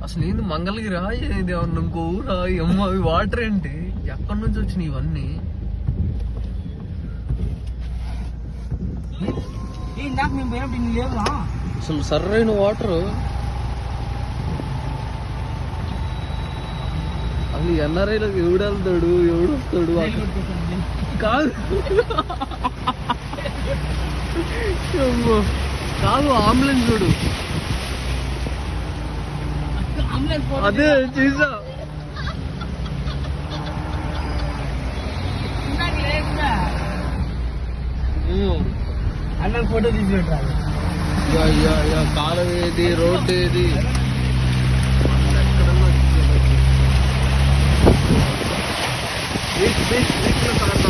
అసలు ఏంది మంగళగిరి ఇది ఏమన్నా ఇంకో ఊరా అమ్మ అవి వాటర్ ఏంటి ఎక్కడి నుంచి వచ్చినాయి ఇవన్నీ అసలు సర్రైన వాటర్ అసలు ఎన్ఆర్ఐలోకి ఎవడు వెళ్తాడు ఎవడు వస్తాడు కాదు కాదు అంబులెన్స్ చూడు అదే చూసా అన్న ఫోటో తీసుకుంటారు కాలం ఏది రోడ్డు ఏది ఎక్కడన్నా